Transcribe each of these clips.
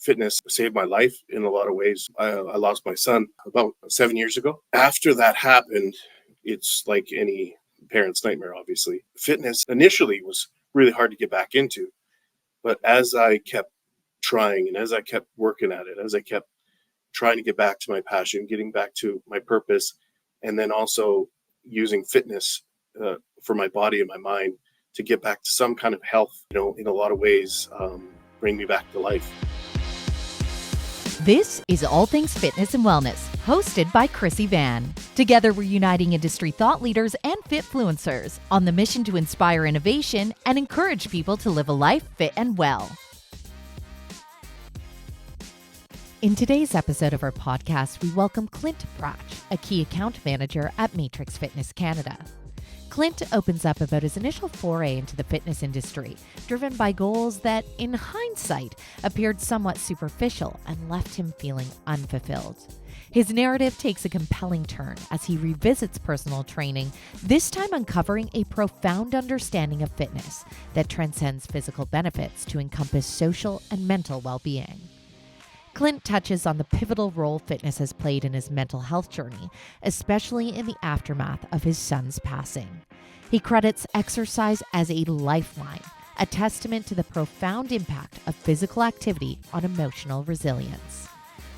fitness saved my life in a lot of ways. I lost my son about 7 years ago. After that happened, it's like any parent's nightmare, obviously. Fitness initially was really hard to get back into. But as I kept trying and as I kept working at it, as I kept trying to get back to my passion, getting back to my purpose, and then also using fitness for my body and my mind to get back to some kind of health, in a lot of ways, bring me back to life. This is All Things Fitness and Wellness, hosted by Krissy Vann. Together, we're uniting industry thought leaders and fitfluencers on the mission to inspire innovation and encourage people to live a life fit and well. In today's episode of our podcast, we welcome Clint Pratch, a key account manager at Matrix Fitness Canada. Clint opens up about his initial foray into the fitness industry, driven by goals that, in hindsight, appeared somewhat superficial and left him feeling unfulfilled. His narrative takes a compelling turn as he revisits personal training, this time uncovering a profound understanding of fitness that transcends physical benefits to encompass social and mental well-being. Clint touches on the pivotal role fitness has played in his mental health journey, especially in the aftermath of his son's passing. He credits exercise as a lifeline, a testament to the profound impact of physical activity on emotional resilience.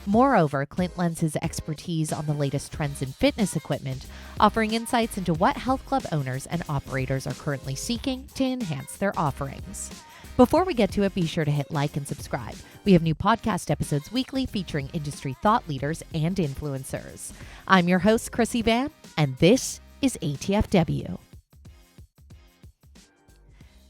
Moreover, Clint lends his expertise on the latest trends in fitness equipment, offering insights into what health club owners and operators are currently seeking to enhance their offerings. Before we get to it, be sure to hit like and subscribe. We have new podcast episodes weekly featuring industry thought leaders and influencers. I'm your host, Krissy Vann, and this is ATFW.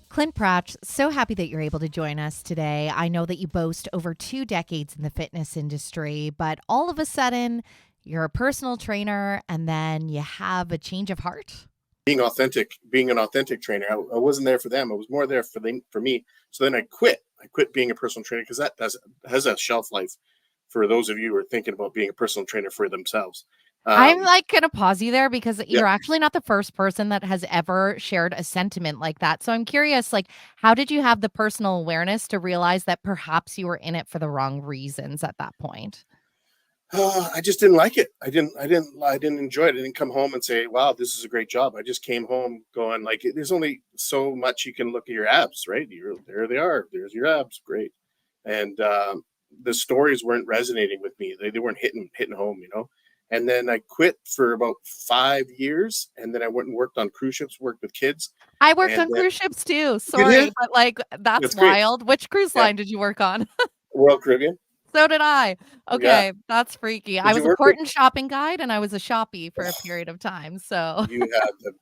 Clint Pratch, so happy that you're able to join us today. I know that you boast over 2 decades in the fitness industry, but all of a sudden, you're a personal trainer and then you have a change of heart? Being an authentic trainer. I wasn't there for them. I was more there for me. So then I quit. I quit being a personal trainer because that has a shelf life for those of you who are thinking about being a personal trainer for themselves. I'm going to pause you there because you're actually not the first person that has ever shared a sentiment like that. So I'm curious, how did you have the personal awareness to realize that perhaps you were in it for the wrong reasons at that point? I just didn't like it. I didn't enjoy it. I didn't come home and say, wow, this is a great job. I just came home going there's only so much you can look at your abs, right? There they are. There's your abs. Great. And the stories weren't resonating with me. They weren't hitting home, And then I quit for about 5 years. And then I went and worked on cruise ships, worked with kids. I worked on cruise ships too. Sorry, but that's wild. Great. Which cruise line did you work on? Royal Caribbean. So did I. Okay, that's freaky. I was a port and shopping guide, and I was a shoppy for a period of time. So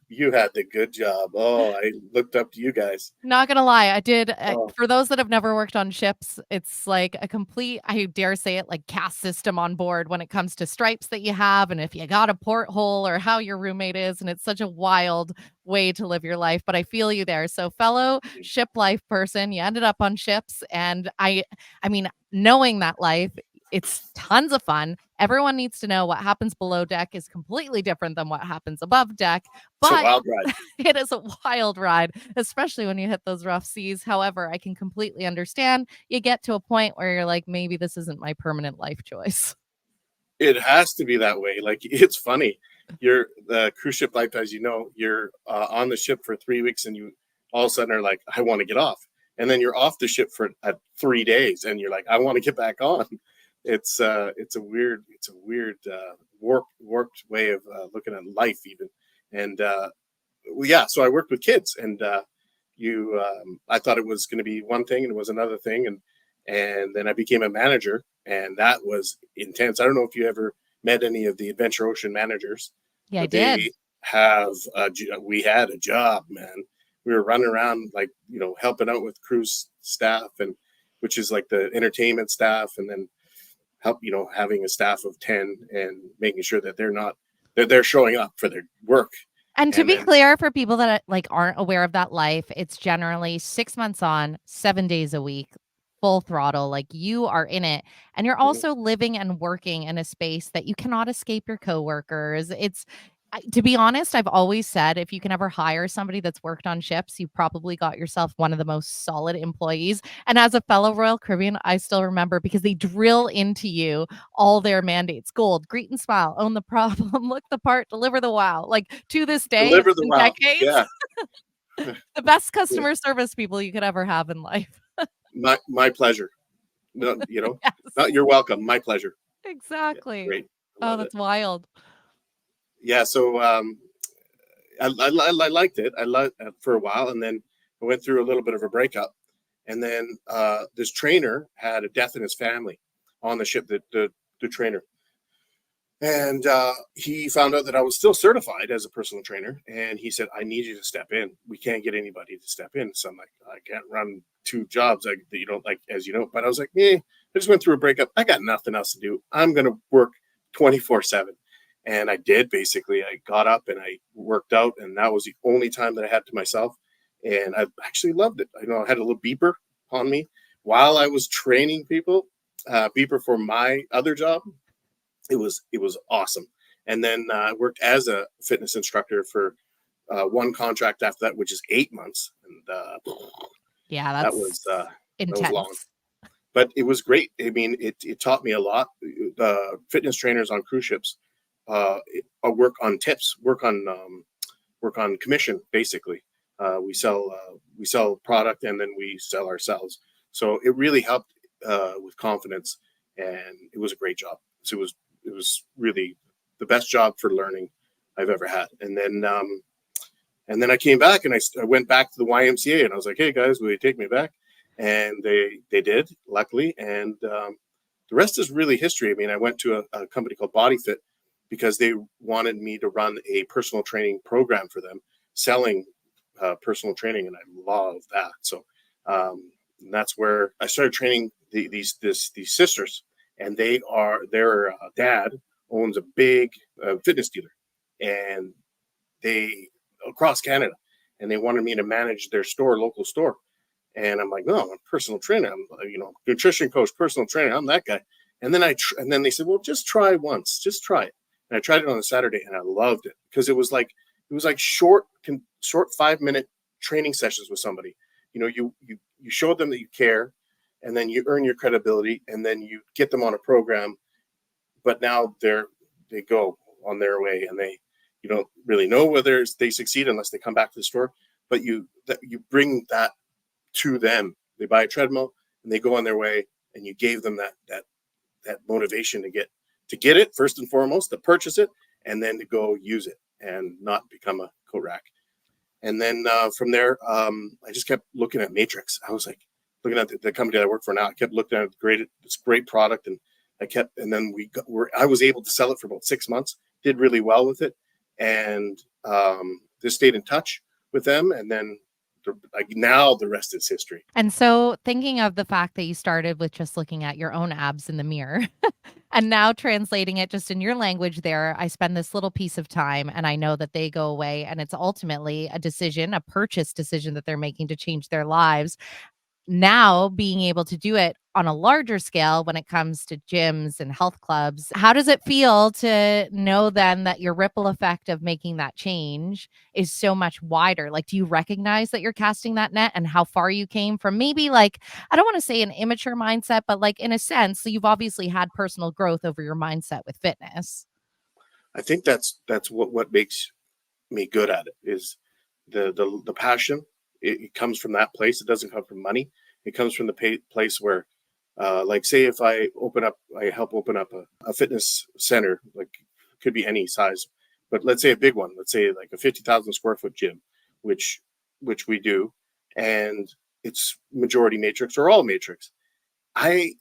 you had the good job. Oh, I looked up to you guys. Not gonna lie, I did. For those that have never worked on ships, it's like a complete, I dare say it, caste system on board when it comes to stripes that you have, and if you got a porthole or how your roommate is, and it's such a wild way to live your life. But I feel you there. So fellow ship life person, you ended up on ships, and I mean, knowing that life, it's tons of fun. Everyone needs to know what happens below deck is completely different than what happens above deck. But it's a wild ride. It is a wild ride, especially when you hit those rough seas. However, I can completely understand. You get to a point where you're like, maybe this isn't my permanent life choice. It has to be that way. It's funny. You're the cruise ship life, as you know, you're on the ship for 3 weeks and you all of a sudden are like, I want to get off. And then you're off the ship for 3 days and you're like, I want to get back on. It's a weird warped way of looking at life even. And so I worked with kids and I thought it was going to be one thing and it was another thing. And then I became a manager and that was intense. I don't know if you ever met any of the Adventure Ocean managers. Yeah, I did. We had a job, man. We were running around helping out with cruise staff and which is like the entertainment staff and then having a staff of 10 and making sure that they're showing up for their work. And to be clear for people that aren't aware of that life, it's generally 6 months on, 7 days a week, full throttle. You are in it and you're also living and working in a space that you cannot escape your coworkers. To be honest, I've always said if you can ever hire somebody that's worked on ships, you probably got yourself one of the most solid employees. And as a fellow Royal Caribbean, I still remember because they drill into you all their mandates: gold, greet and smile, own the problem, look the part, deliver the wow. Like to this day, Deliver it's the been wow. decades. Yeah. The best customer service people you could ever have in life. My pleasure. No, Yes, you're welcome. My pleasure. Yeah, exactly. great. I Oh, love it. that's wild. Yeah. So I liked it. I liked it for a while, and then I went through a little bit of a breakup, and then this trainer had a death in his family on the ship. The trainer, and he found out that I was still certified as a personal trainer, and he said, "I need you to step in. We can't get anybody to step in." So I'm like, "I can't run two jobs, like that you don't like, as you know." But I was like, "Yeah, I just went through a breakup. I got nothing else to do. I'm gonna work 24/7." And I did. Basically, I got up and I worked out, and that was the only time that I had to myself. And I actually loved it. I had a little beeper on me while I was training people, beeper for my other job. It was awesome. And then I worked as a fitness instructor for one contract after that, which is 8 months, and Yeah, that that's was uh, that was long, intense. but it was great. I mean, it taught me a lot. Fitness trainers on cruise ships work on tips, work on commission. Basically, we sell product and then we sell ourselves. So it really helped with confidence, and it was a great job. So it was really the best job for learning I've ever had. And then I came back and I went back to the YMCA and I was like, "Hey guys, will you take me back?" And they did, luckily. And the rest is really history. I mean, I went to a company called BodyFit because they wanted me to run a personal training program for them, selling personal training, and I love that. So that's where I started training these sisters, and their dad owns a big fitness dealer, and they across Canada, and they wanted me to manage their local store. And I'm like, "No, I'm a personal trainer. I'm, nutrition coach, personal trainer. I'm that guy." And then they said, "Well, just try once, just try it." And I tried it on a Saturday, and I loved it because it was like short 5 minute training sessions with somebody. You showed them that you care, and then you earn your credibility, and then you get them on a program. But now they go on their way, and you don't really know whether they succeed unless they come back to the store. But you bring that to them. They buy a treadmill and they go on their way, and you gave them that motivation to get it first and foremost, to purchase it, and then to go use it and not become a coat rack. And then from there, I just kept looking at Matrix. I was like looking at the company that I work for now. I kept looking at this great product, and and then I was able to sell it for about 6 months. Did really well with it, and just stayed in touch with them, and then like now the rest is history. And so thinking of the fact that you started with just looking at your own abs in the mirror and now translating it just in your language there, I spend this little piece of time and I know that they go away and it's ultimately a decision, a purchase decision that they're making to change their lives. Now being able to do it on a larger scale when it comes to gyms and health clubs, how does it feel to know then that your ripple effect of making that change is so much wider? Like, do you recognize that you're casting that net and how far you came from maybe like, I don't want to say an immature mindset, but like in a sense, so you've obviously had personal growth over your mindset with fitness. I think that's what makes me good at it is the passion. It comes from that place. It doesn't come from money. It comes from the place where, like, say if I help open up a fitness center, like could be any size, but let's say a big one. Let's say like a 50,000 square foot gym, which which we do, and it's majority matrix or all matrix. I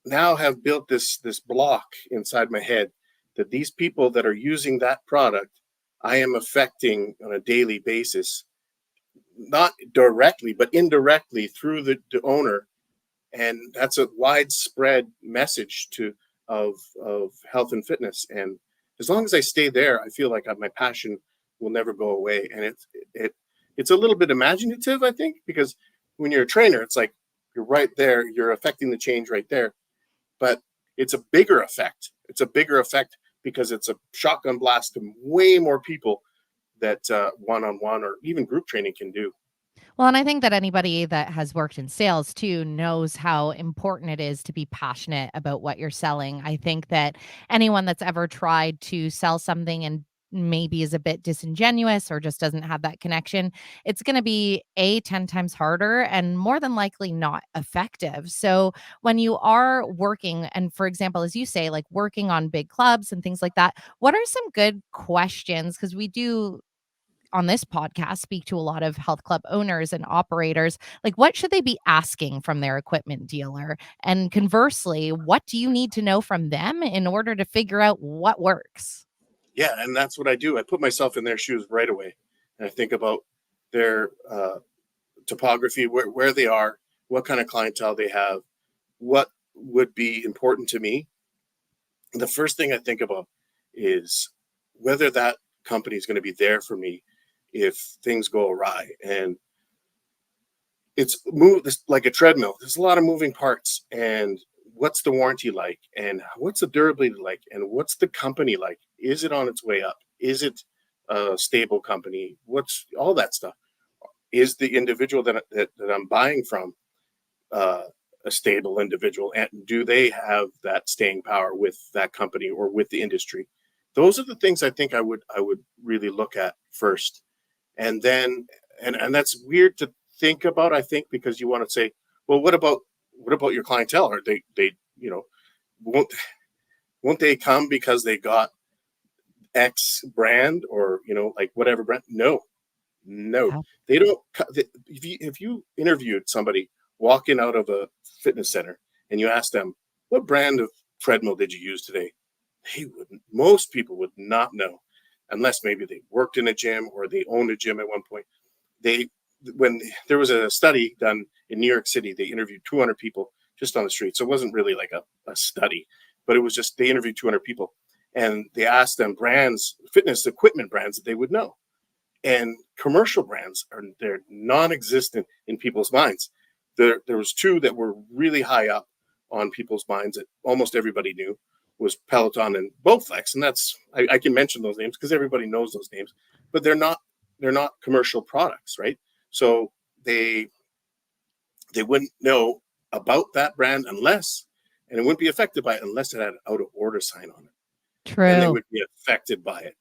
now have built this block inside my head that these people that are using that product, I am affecting on a daily basis, not directly but indirectly through the owner, and that's a widespread message of health and fitness. And as long as I stay there, I feel like my passion will never go away. And it's a little bit imaginative, I think, because when you're a trainer, it's like you're right there, you're affecting the change right there, but it's a bigger effect. It's a bigger effect because it's a shotgun blast to way more people that one-on-one or even group training can do. Well, and I think that anybody that has worked in sales too knows how important it is to be passionate about what you're selling. I think that anyone that's ever tried to sell something and maybe is a bit disingenuous or just doesn't have that connection, it's going to be 10 times harder and more than likely not effective. So, when you are working, and for example, as you say, like working on big clubs and things like that, what are some good questions? Because we do on this podcast speak to a lot of health club owners and operators. Like, what should they be asking from their equipment dealer? And conversely, what do you need to know from them in order to figure out what works? Yeah, and that's what I do. I put myself in their shoes right away, and I think about their topography, where they are, what kind of clientele they have, what would be important to me. The first thing I think about is whether that company is going to be there for me if things go awry. And it's like a treadmill. There's a lot of moving parts. And what's the warranty like? And what's the durability like? And what's the company like? Is it on its way up? Is it a stable company? What's all that stuff? Is the individual that I'm buying from uh, a stable individual, and do they have that staying power with that company or with the industry? Those are the things I think I would really look at first, and then and that's weird to think about. I think because you want to say, well, what about your clientele? Are they won't won't they come because they got X brand or like whatever brand? No, no, Yeah. they don't. If you interviewed somebody walking out of a fitness center and you asked them, what brand of treadmill did you use today? They wouldn't. Most people would not know, unless maybe they worked in a gym or they owned a gym at one point. They when there was a study done in New York City, they interviewed 200 people just on the street. So it wasn't really like a study, but it was just they interviewed 200 people and they asked them brands, fitness equipment brands that they would know, and commercial brands they're non-existent in people's minds. There was two that were really high up on people's minds that almost everybody knew was Peloton and Bowflex, and I can mention those names because everybody knows those names, but they're not commercial products, right? So they wouldn't know about that brand unless, and it wouldn't be affected by it unless it had an out of order sign on it. Then they True. would be affected by it,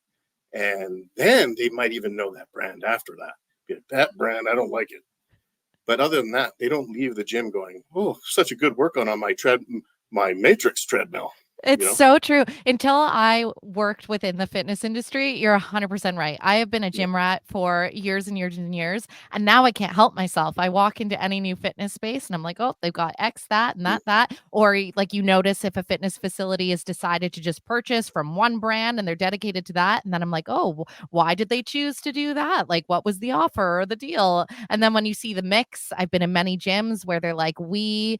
and then they might even know that brand after that. That brand, I don't like it. But other than that, they don't leave the gym going, "Oh, such a good workout on my Matrix treadmill." You It's know? so true. Until I worked within the fitness industry, you're 100% right. I have been a Yeah. gym rat for years and years and years, and now I can't help myself. I walk into any new fitness space and I'm like, "Oh, they've got X that and Mm. that." Or like you notice if a fitness facility has decided to just purchase from one brand and they're dedicated to that, and then I'm like, "Oh, why did they choose to do that? Like what was the offer or the deal?" And then when you see the mix, I've been in many gyms where they're like, "We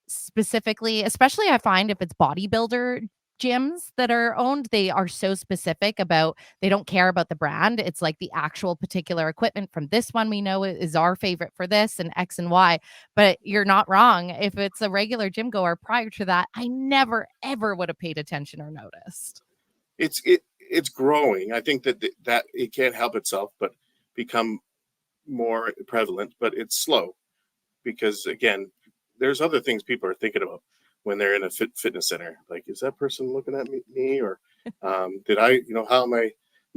specifically, especially I find if it's bodybuilder gyms that are owned, they are so specific about they don't care about the brand. It's like the actual particular equipment from this one we know is our favorite for this and X and Y. But you're not wrong. If it's a regular gym goer prior to that, I never ever would have paid attention or noticed. It's growing. I think that it can't help itself but become more prevalent, but it's slow because again, there's other things people are thinking about when they're in a fitness center. Like, is that person looking at me or did I, how am I?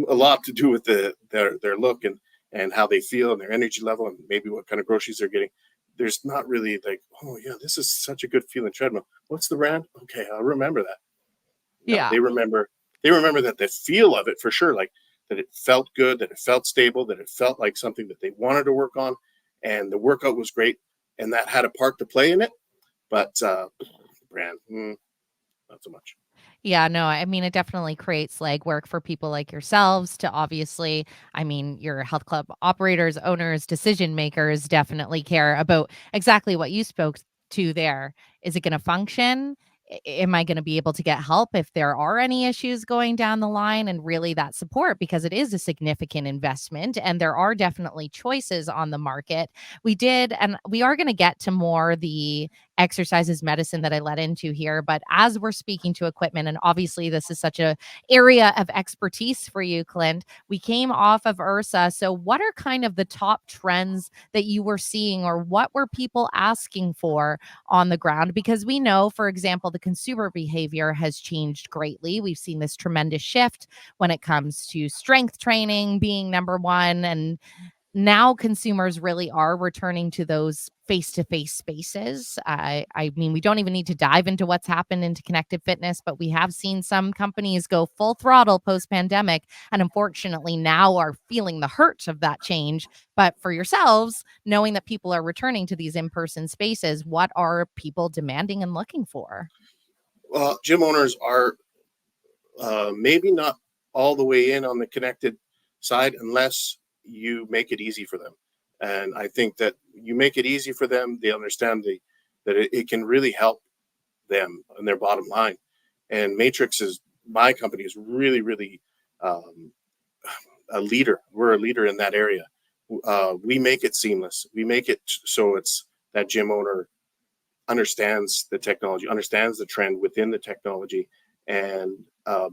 A lot to do with their look and how they feel and their energy level and maybe what kind of groceries they're getting. There's not really like, oh yeah, this is such a good feeling treadmill. What's the brand? Okay, I'll remember that. No, Yeah. they remember that the feel of it for sure, like that it felt good, that it felt stable, that it felt like something that they wanted to work on, and the workout was great, and that had a part to play in it. But brand, not so much. Yeah, no, I mean, it definitely creates legwork for people like yourselves to obviously, I mean, your health club operators, owners, decision makers definitely care about exactly what you spoke to there. Is it going to function? Am I going to be able to get help if there are any issues going down the line? And really that support because it is a significant investment and there are definitely choices on the market. We did, and we are going to get to more the exercise is medicine that I led into here. But as we're speaking to equipment, and obviously this is such a area of expertise for you, Clint, we came off of Ursa. So what are kind of the top trends that you were seeing, or what were people asking for on the ground? Because we know, for example, the consumer behavior has changed greatly. We've seen this tremendous shift when it comes to strength training being number one. And now consumers really are returning to those face-to-face spaces. I mean, we don't even need to dive into what's happened into connected fitness, but we have seen some companies go full throttle post-pandemic, and unfortunately now are feeling the hurt of that change. But for yourselves, knowing that people are returning to these in-person spaces, what are people demanding and looking for? Well, gym owners are maybe not all the way in on the connected side unless you make it easy for them. And I think that you make it easy for them, they understand that it can really help them and their bottom line. And Matrix is my company is really, really um, a leader. We're a leader in that area. We make it seamless. We make it so it's that gym owner understands the technology, understands the trend within the technology, and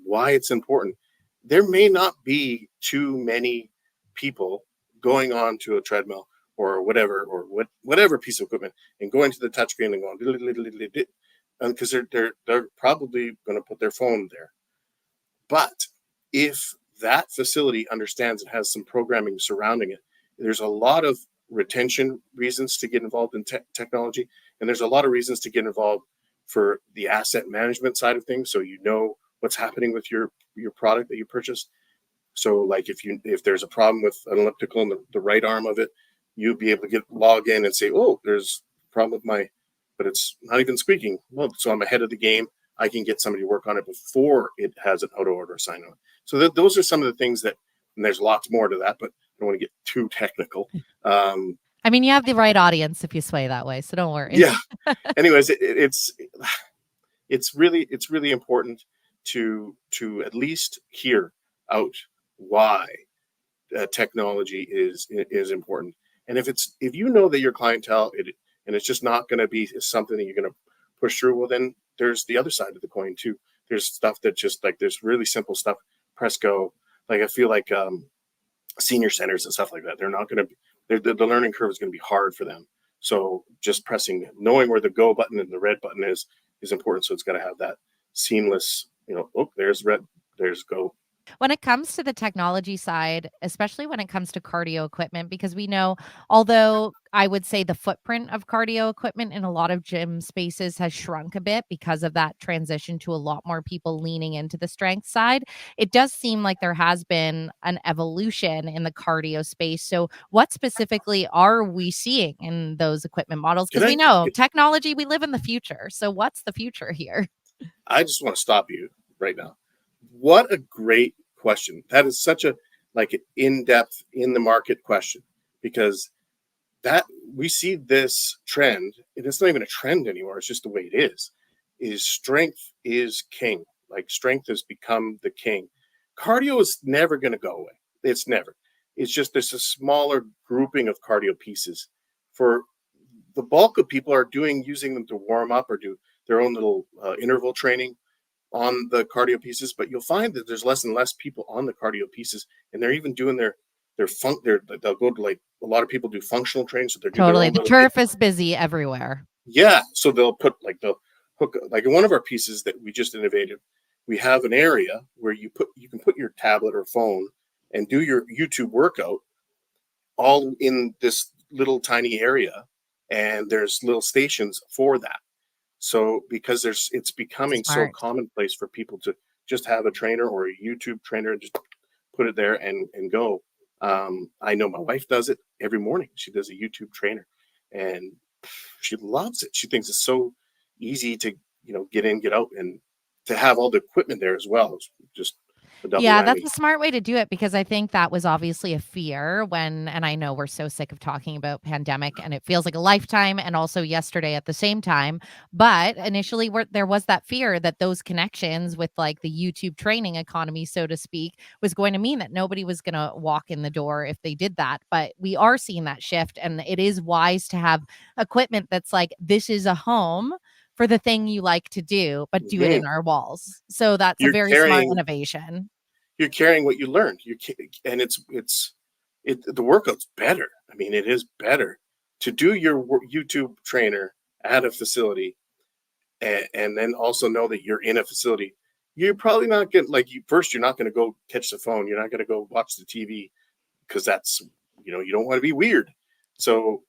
why it's important. There may not be too many people going on to a treadmill or whatever, or whatever piece of equipment, and going to the touchscreen and going, because they're probably going to put their phone there. But if that facility understands and has some programming surrounding it, there's a lot of retention reasons to get involved in technology, and there's a lot of reasons to get involved for the asset management side of things, so you know what's happening with your product that you purchased. So like if there's a problem with an elliptical and the right arm of it, you'll be able to log in and say, oh, there's a problem with but it's not even squeaking. Well, so I'm ahead of the game. I can get somebody to work on it before it has an auto order sign on. So those are some of the things that, and there's lots more to that, but I don't want to get too technical. I mean, you have the right audience if you sway that way, so don't worry. Yeah. Anyways, it's really important to at least hear out why technology is important. And if you know that your clientele and it's just not going to be something that you're going to push through, well, then there's the other side of the coin too. There's stuff that just like there's really simple stuff. Press go. Like I feel like senior centers and stuff like that. They're not going to. The learning curve is going to be hard for them. So just knowing where the go button and the red button is important. So it's got to have that seamless. Oh, there's red. There's go. When it comes to the technology side, especially when it comes to cardio equipment, because we know, although I would say the footprint of cardio equipment in a lot of gym spaces has shrunk a bit because of that transition to a lot more people leaning into the strength side, it does seem like there has been an evolution in the cardio space. So, what specifically are we seeing in those equipment models? Because we know technology, we live in the future. So, what's the future here? I just want to stop you right now. What a great question. That is such a like an in-depth in the market question, because that we see this trend, and it's not even a trend anymore, it's just the way it is strength is king. Like strength has become the king. Cardio is never going to go away. It's just there's a smaller grouping of cardio pieces. For the bulk of people are using them to warm up or do their own little interval training on the cardio pieces, but you'll find that there's less and less people on the cardio pieces, and they're even doing they'll go to, like, a lot of people do functional training, so they're totally. The turf is busy everywhere. Yeah, so they'll hook, like in one of our pieces that we just innovated, we have an area where you can put your tablet or phone and do your YouTube workout all in this little tiny area, and there's little stations for that. So because it's becoming so commonplace for people to just have a trainer or a YouTube trainer and just put it there and go. I know my wife does it every morning. She does a YouTube trainer, and she loves it. She thinks it's so easy to get in, get out, and to have all the equipment there as well. It's just a double Yeah, that's whammy. a smart way to do it because I think that was obviously a fear when and I know we're so sick of talking about pandemic and it feels like a lifetime and also yesterday at the same time, but initially there was that fear that those connections with like the YouTube training economy, so to speak, was going to mean that nobody was going to walk in the door if they did that. But we are seeing that shift and it is wise to have equipment that's like this is a home for the thing you like to do, but do it Mhm. in our walls. So that's a You're very smart carrying innovation. you're carrying what you learned. And the workout's better. I mean, it is better to do your YouTube trainer at a facility, and then also know that you're in a facility. You're probably not going like you first. You're not going to go catch the phone. You're not going to go watch the TV because that's you don't want to be weird. So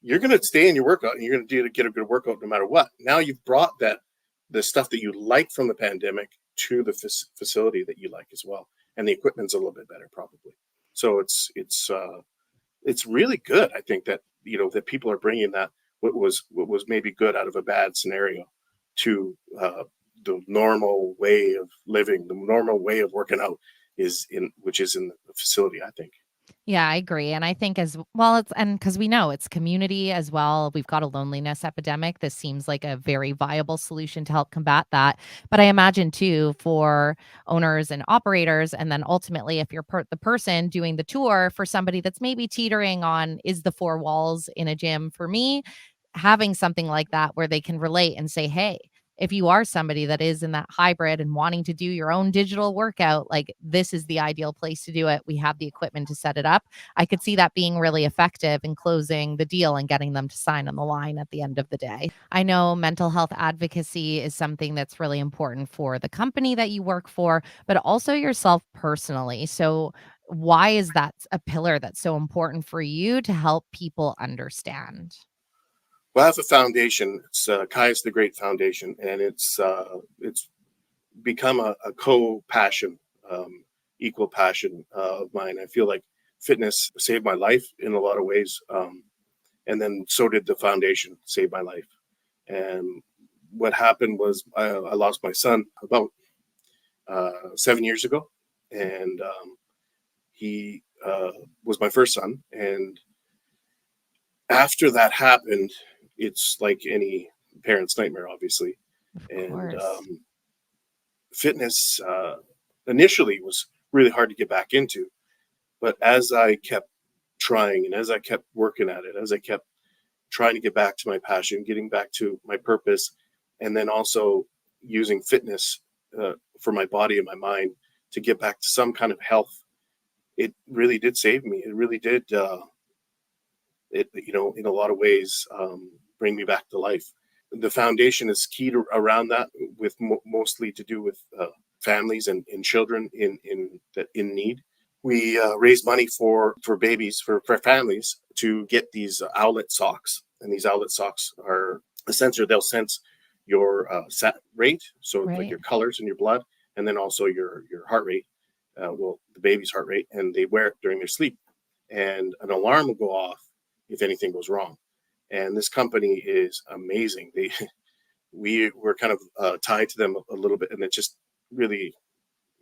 you're going to stay in your workout and you're going to do to get a good workout no matter what. Now you've brought the stuff that you like from the pandemic to the facility that you like as well, and the equipment's a little bit better probably. So it's really good. I think that that people are bringing that what was maybe good out of a bad scenario to the normal way of living, the normal way of working out is in which is in the facility. I think. Yeah, I agree. And I think as well, it's and because we know it's community as well. We've got a loneliness epidemic. This seems like a very viable solution to help combat that. But I imagine too for owners and operators, and then ultimately, if you're the person doing the tour for somebody that's maybe teetering on is the four walls in a gym for me, having something like that where they can relate and say, hey, if you are somebody that is in that hybrid and wanting to do your own digital workout, like this is the ideal place to do it. We have the equipment to set it up. I could see that being really effective in closing the deal and getting them to sign on the line at the end of the day. I know mental health advocacy is something that's really important for the company that you work for, but also yourself personally. So, why is that a pillar that's so important for you to help people understand? Well, I have a foundation. It's Caius the Great Foundation, and it's become a co-passion, equal passion of mine. I feel like fitness saved my life in a lot of ways, and then so did the foundation save my life. And what happened was I lost my son about 7 years ago, and he was my first son. And after that happened, it's like any parent's nightmare, obviously. Of And course. fitness initially was really hard to get back into, but as I kept trying and as I kept working at it, as I kept trying to get back to my passion, getting back to my purpose, and then also using fitness for my body and my mind to get back to some kind of health, it really did save me. It really did. It in a lot of ways bring me back to life. The foundation is key to around that, with mostly to do with families and children in need. We raise money for babies, for families to get these outlet socks, and these outlet socks are a sensor. They'll sense your sat rate, so like Right. your colors in your blood, and then also your heart rate. Well, the baby's heart rate, and they wear it during their sleep, and an alarm will go off if anything goes wrong. And this company is amazing. They were kind of tied to them a little bit, and it just really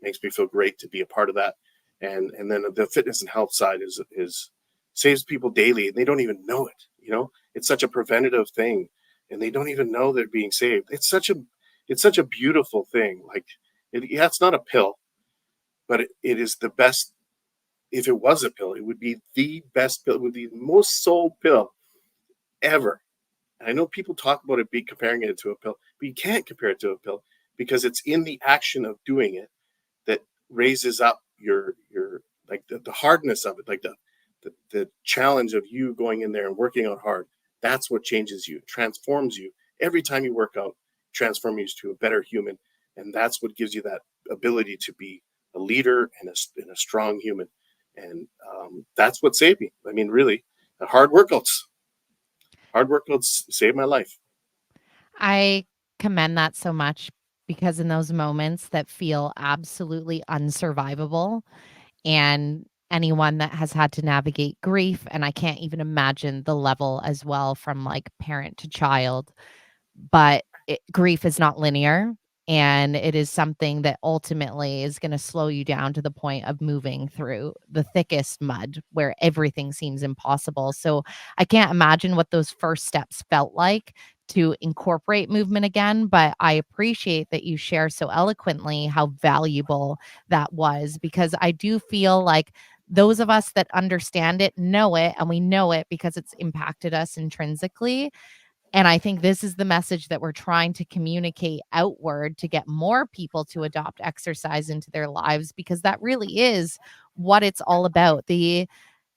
makes me feel great to be a part of that. And then the fitness and health side is saves people daily, and they don't even know it. It's such a preventative thing, and they don't even know they're being saved. It's such a beautiful thing. Like, yeah, it's not a pill, but it is the best. If it was a pill, it would be the best pill. It would be the most sold pill ever. And I know people talk about it, be comparing it to a pill, but you can't compare it to a pill because it's in the action of doing it that raises up your like the hardness of it, like the challenge of you going in there and working out hard. That's what changes you, transforms you. Every time you work out, transforms you to a better human, and that's what gives you that ability to be a leader and a strong human. And that's what saved me. I mean, really, the hard workouts saved my life. I commend that so much because in those moments that feel absolutely unsurvivable and anyone that has had to navigate grief and I can't even imagine the level as well from like parent to child, but grief is not linear And it is something that ultimately is going to slow you down to the point of moving through the thickest mud where everything seems impossible. So I can't imagine what those first steps felt like to incorporate movement again. But I appreciate that you share so eloquently how valuable that was, because I do feel like those of us that understand it know it, and we know it because it's impacted us intrinsically. And I think this is the message that we're trying to communicate outward to get more people to adopt exercise into their lives, because that really is what it's all about. The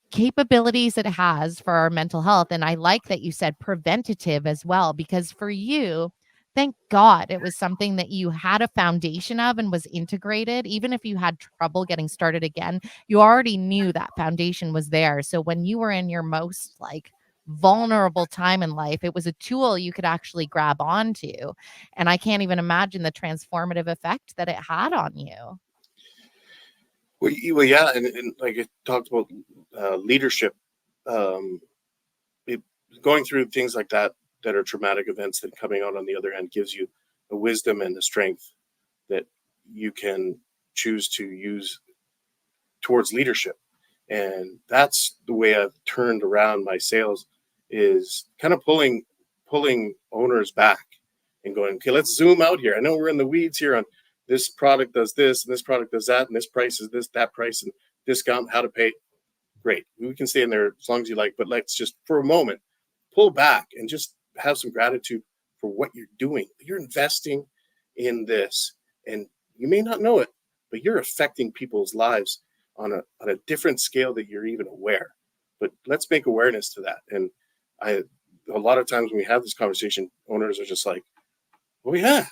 capabilities it has for our mental health. And I like that you said preventative as well, because for you, thank God it was something that you had a foundation of and was integrated. Even if you had trouble getting started again, you already knew that foundation was there. So when you were in your most like vulnerable time in life, it was a tool you could actually grab onto. And I can't even imagine the transformative effect that it had on you. Well, yeah, and like I talked about leadership, um, it, going through things like that are traumatic events, that coming out on the other end gives you a wisdom and a strength that you can choose to use towards leadership. And that's the way I've turned around my sales, is kind of pulling owners back and going, okay, let's zoom out here. I know we're in the weeds here on this product does this and this product does that and this price is this, that price and discount, how to pay. Great. We can stay in there as long as you like, but let's just for a moment pull back and just have some gratitude for what you're doing. You're investing in this, and you may not know it, but you're affecting people's lives on a different scale that you're even aware. But let's make awareness to that. And I a lot of times when we have this conversation, owners are just like, oh yeah,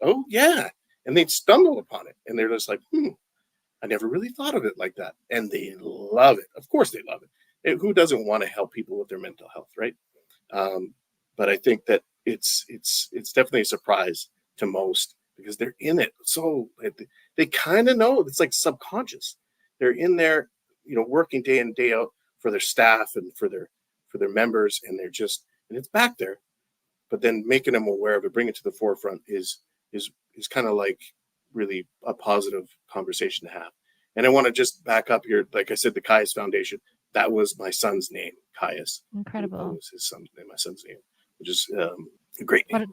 oh yeah. And they stumble upon it and they're just like, I never really thought of it like that. And they love it. Of course they love it. Who doesn't want to help people with their mental health, right? Um, but I think that it's definitely a surprise to most because they're in it. So they kind of know, it's like subconscious. They're in there, working day in, day out for their staff and for their members, and and it's back there. But then making them aware of it, bring it to the forefront is kind of like really a positive conversation to have. And I want to just back up here. Like I said, the Caius Foundation, that was my son's name, Caius. That Incredible. was his son's name, my son's name, which is a great name.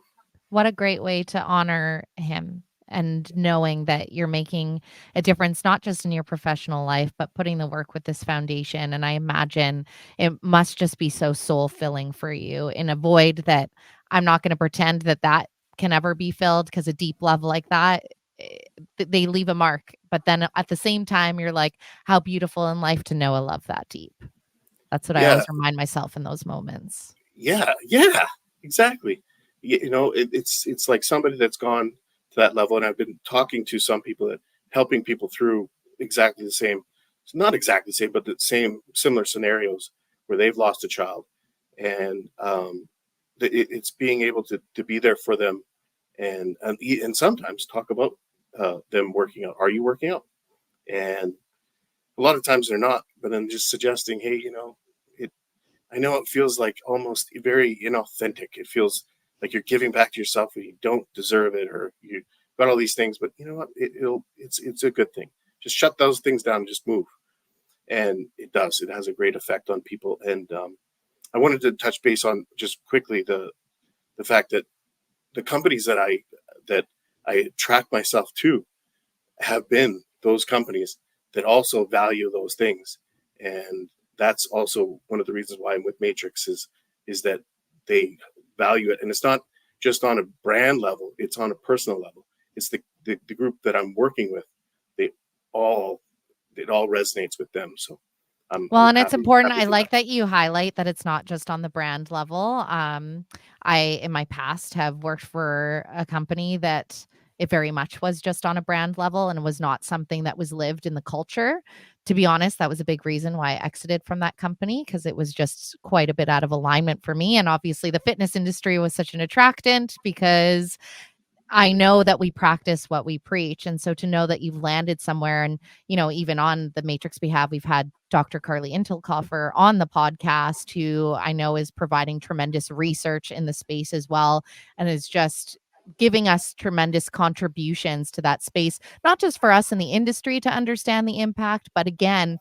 What a great way to honor him, and knowing that you're making a difference, not just in your professional life, but putting the work with this foundation. And I imagine it must just be so soul filling for you in a void that I'm not going to pretend that that can ever be filled, because a deep love like that, eh, they leave a mark. But then at the same time, you're like, how beautiful in life to know a love that deep. That's what I Yeah, always remind myself in those moments. yeah, exactly. It's like somebody that's gone to that level, and I've been talking to some people that helping people through exactly the same, not exactly the same, but the same similar scenarios where they've lost a child, and it's being able to be there for them, and sometimes talk about them working out. Are you working out? And a lot of times they're not, but then just suggesting, hey, it I know it feels like almost very inauthentic. It feels like you're giving back to yourself when you don't deserve it, or you got all these things. But you know what? It's a good thing. Just shut those things down and just move. And it does. It has a great effect on people. And I wanted to touch base on just quickly the fact that the companies that I attract myself to have been those companies that also value those things. And that's also one of the reasons why I'm with Matrix is that they value it. And it's not just on a brand level, it's on a personal level. It's the group that I'm working with. They all it all resonates with them. So Well, I'm and it's important. happy I for that. like that you highlight that it's not just on the brand level. I, in my past, have worked for a company that it very much was just on a brand level and was not something that was lived in the culture. To be honest, that was a big reason why I exited from that company, because it was just quite a bit out of alignment for me. And obviously, the fitness industry was such an attractant, because I know that we practice what we preach. And so to know that you've landed somewhere, and, even on the Matrix behalf, we've had Dr. Carly Intelkoffer on the podcast, who I know is providing tremendous research in the space as well. And is just giving us tremendous contributions to that space, not just for us in the industry to understand the impact, but again,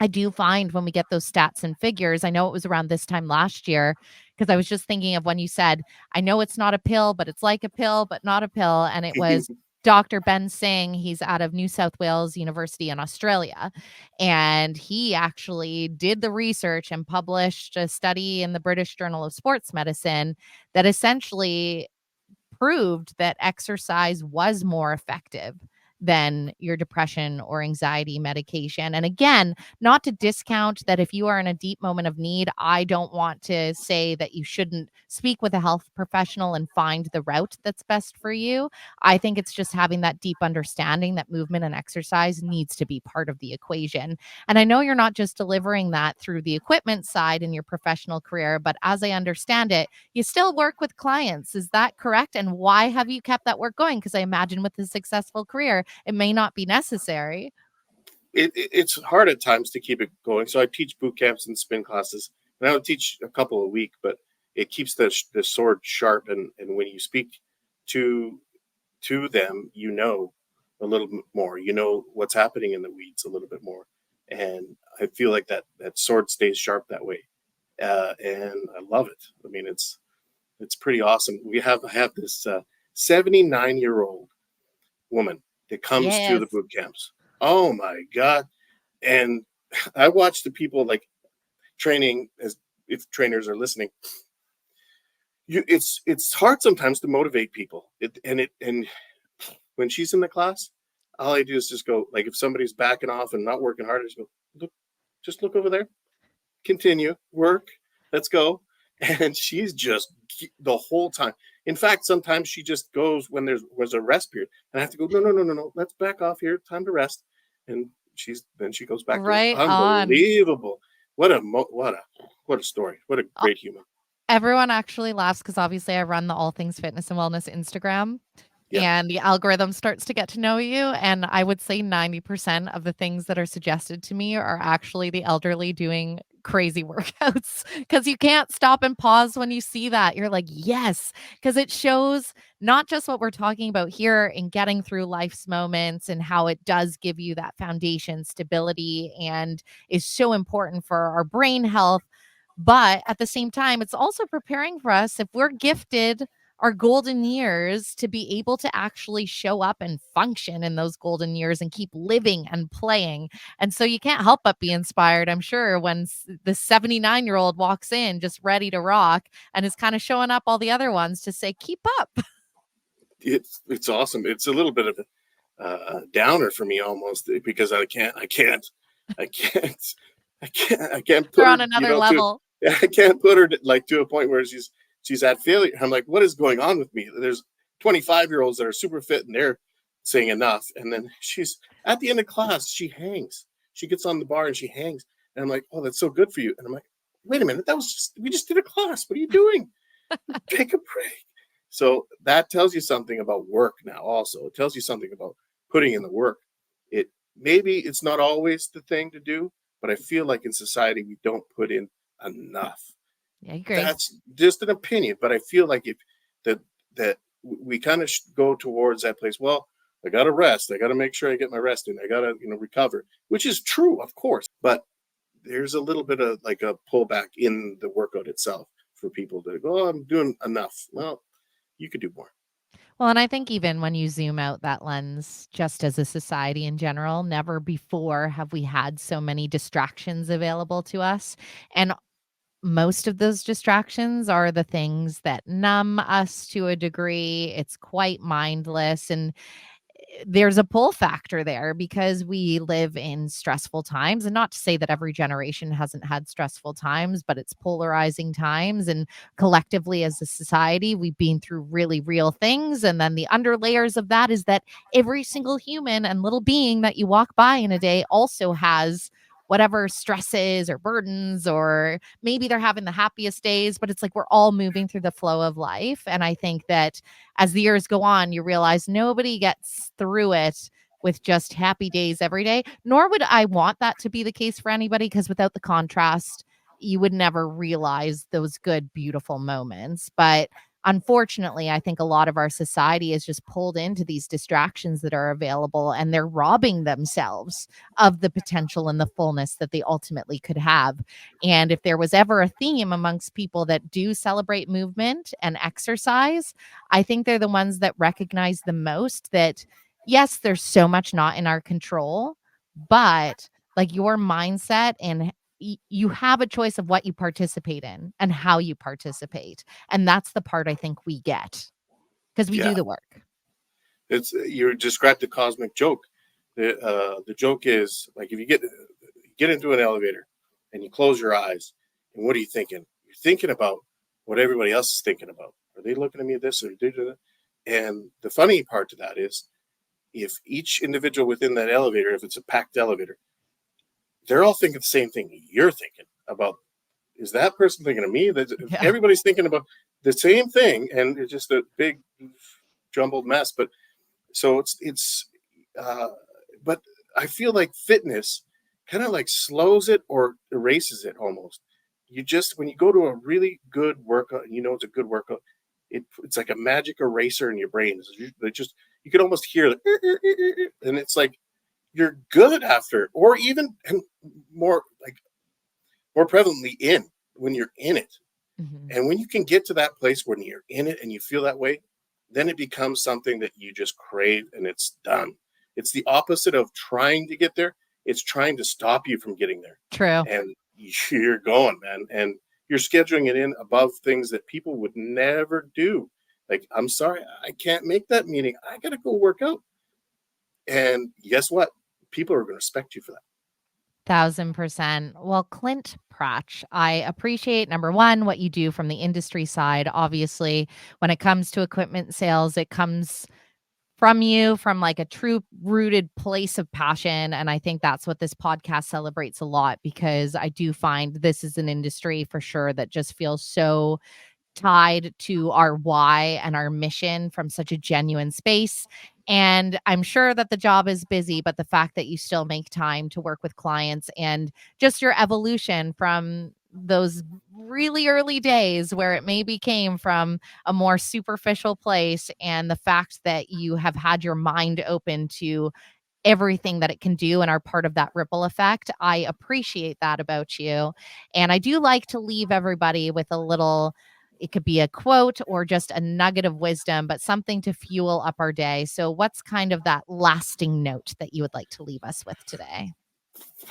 I do find when we get those stats and figures, I know it was around this time last year, because I was just thinking of when you said, I know it's not a pill, but it's like a pill, but not a pill. And it was Dr. Ben Singh. He's out of New South Wales University in Australia. And he actually did the research and published a study in the British Journal of Sports Medicine that essentially proved that exercise was more effective than your depression or anxiety medication. And again, not to discount that if you are in a deep moment of need, I don't want to say that you shouldn't speak with a health professional and find the route that's best for you. I think it's just having that deep understanding that movement and exercise needs to be part of the equation. And I know you're not just delivering that through the equipment side in your professional career, but as I understand it, you still work with clients. Is that correct? And why have you kept that work going? Because I imagine with a successful career, it may not be necessary. It's hard at times to keep it going. So I teach boot camps and spin classes, and I would teach a couple a week, but it keeps the sword sharp. And when you speak to them, you know a little bit more. You know what's happening in the weeds a little bit more, and I feel like that sword stays sharp that way, and I love it. I mean, it's pretty awesome. I have this 79-year-old woman that comes to the Yes. boot camps. Oh my God. And I watch the people like training, as if trainers are listening. It's hard sometimes to motivate people. And when she's in the class, all I do is just go, like, if somebody's backing off and not working hard, I just go, look, just look over there, continue, work, let's go. And she's just the whole time. In fact, sometimes she just goes when was a rest period, and I have to go, no, no, no, no, no, let's back off here, time to rest. And she goes back to it. Right on. Unbelievable. What a story. What a great human. Everyone actually laughs because obviously I run the All Things Fitness and Wellness Instagram. Yeah. And the algorithm starts to get to know you. And I would say 90% of the things that are suggested to me are actually the elderly doing crazy workouts because you can't stop and pause when you see that. You're like, yes, because it shows not just what we're talking about here in getting through life's moments and how it does give you that foundation stability and is so important for our brain health. But at the same time, it's also preparing for us if we're gifted our golden years to be able to actually show up and function in those golden years and keep living and playing. And so you can't help but be inspired, I'm sure, when the 79-year-old walks in just ready to rock and is kind of showing up all the other ones to say, keep up. It's awesome. It's a little bit of a downer for me almost, because I can't I can't I can't I can't They're put on her, another to level. I can't put her like to a point where she's at failure. I'm like, what is going on with me? There's 25-year-olds that are super fit and they're saying enough, and then she's at the end of class, she hangs. She gets on the bar and she hangs, and I'm like, oh, that's so good for you. And I'm like, wait a minute, we just did a class. What are you doing? Take a break. So that tells you something about work now. Also, it tells you something about putting in the work. It maybe it's not always the thing to do, but I feel like in society we don't put in enough. Yeah, I agree. That's just an opinion, but I feel like if that we kind of go towards that place. Well, I got to rest. I got to make sure I get my rest in. I got to recover, which is true, of course. But there's a little bit of like a pullback in the workout itself for people to go, oh, I'm doing enough. Well, you could do more. Well, and I think even when you zoom out that lens, just as a society in general, never before have we had so many distractions available to us. And most of those distractions are the things that numb us to a degree. It's quite mindless. And there's a pull factor there because we live in stressful times, and not to say that every generation hasn't had stressful times, but it's polarizing times, and collectively as a society we've been through really real things. And then the underlayers of that is that every single human and little being that you walk by in a day also has whatever stresses or burdens, or maybe they're having the happiest days, but it's like we're all moving through the flow of life. And I think that as the years go on, you realize nobody gets through it with just happy days every day, nor would I want that to be the case for anybody, because without the contrast, you would never realize those good, beautiful moments. But unfortunately, I think a lot of our society is just pulled into these distractions that are available, and they're robbing themselves of the potential and the fullness that they ultimately could have. And if there was ever a theme amongst people that do celebrate movement and exercise, I think they're the ones that recognize the most that, yes, there's so much not in our control, but like your mindset and you have a choice of what you participate in and how you participate. And that's the part I think we get because we Yeah, do the work. it's you described the cosmic joke. The joke is like if you get into an elevator and you close your eyes, and what are you thinking? You're thinking about what everybody else is thinking about. Are they looking at me this or that? And the funny part to that is if each individual within that elevator, if it's a packed elevator, they're all thinking the same thing you're thinking about. Is that person thinking of me? Yeah. Everybody's thinking about the same thing, and it's just a big jumbled mess. But so uh, but I feel like fitness kind of like slows it or erases it almost. You just when you go to a really good workout, and you know it's a good workout, it's like a magic eraser in your brain. You can almost hear it, and it's like you're good after, or even and more like more prevalently in when you're in it. Mhm. And when you can get to that place when you're in it and you feel that way, then it becomes something that you just crave and it's done. It's the opposite of trying to get there. It's trying to stop you from getting there. True. And you're going, man. And you're scheduling it in above things that people would never do. Like, I'm sorry, I can't make that meeting. I got to go work out. And guess what? People are going to respect you for that. 1000%. Well, Clint Pratch, I appreciate number one, what you do from the industry side. Obviously, when it comes to equipment sales, it comes from you from like a true rooted place of passion. And I think that's what this podcast celebrates a lot because I do find this is an industry for sure that just feels so tied to our why and our mission from such a genuine space. And I'm sure that the job is busy, but the fact that you still make time to work with clients and just your evolution from those really early days where it maybe came from a more superficial place, and the fact that you have had your mind open to everything that it can do and are part of that ripple effect. I appreciate that about you. And I do like to leave everybody with a little, it could be a quote or just a nugget of wisdom, but something to fuel up our day. So, what's kind of that lasting note that you would like to leave us with today?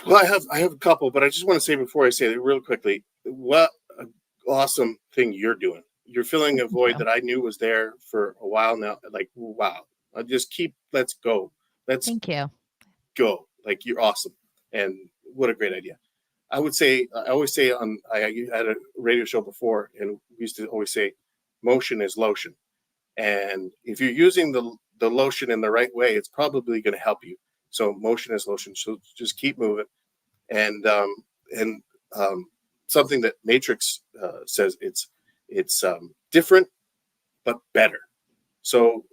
Well, I have a couple, but I just want to say before I say it real quickly, what an awesome thing you're doing. You're filling a Thank void you. that I knew was there for a while now. Like, wow, I just let's go. Let's Thank you. go. Like, you're awesome. And what a great idea. I always say I had a radio show before, and we used to always say, motion is lotion. And if you're using the lotion in the right way, it's probably going to help you. So motion is lotion. So just keep moving. And and something that Matrix says it's different but better. So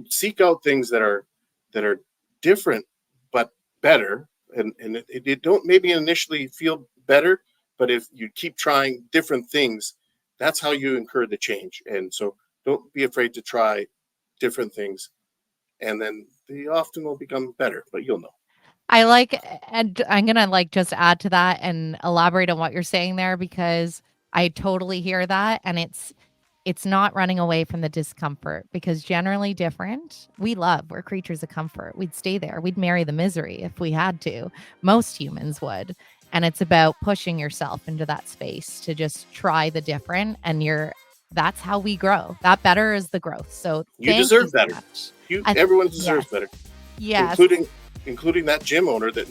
seek out things that are different but better, and it don't maybe initially feel better, but if you keep trying different things, that's how you incur the change. And so don't be afraid to try different things, and then they often will become better. But you'll know. I like, and I'm gonna like just add to that and elaborate on what you're saying there because I totally hear that, and it's not running away from the discomfort because generally different, we're creatures of comfort. We'd stay there. We'd marry the misery if we had to. Most humans would. And it's about pushing yourself into that space to just try the different, and that's how we grow. That better is the growth. So You thank you deserve so better. much. Everyone deserves Yes. better, Yes. including that gym owner that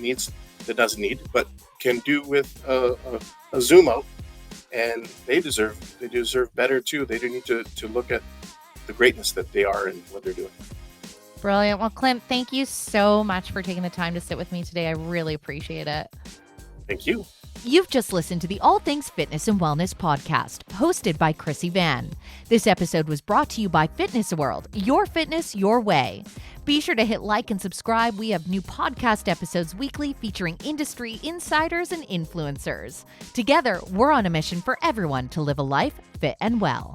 doesn't need, but can do with a zoom out, and they deserve better too. They do need to look at the greatness that they are and what they're doing. Brilliant. Well, Clint, thank you so much for taking the time to sit with me today. I really appreciate it. Thank you. You've just listened to the All Things Fitness and Wellness podcast, hosted by Krissy Vann. This episode was brought to you by Fitness World, your fitness, your way. Be sure to hit like and subscribe. We have new podcast episodes weekly featuring industry insiders and influencers. Together, we're on a mission for everyone to live a life fit and well.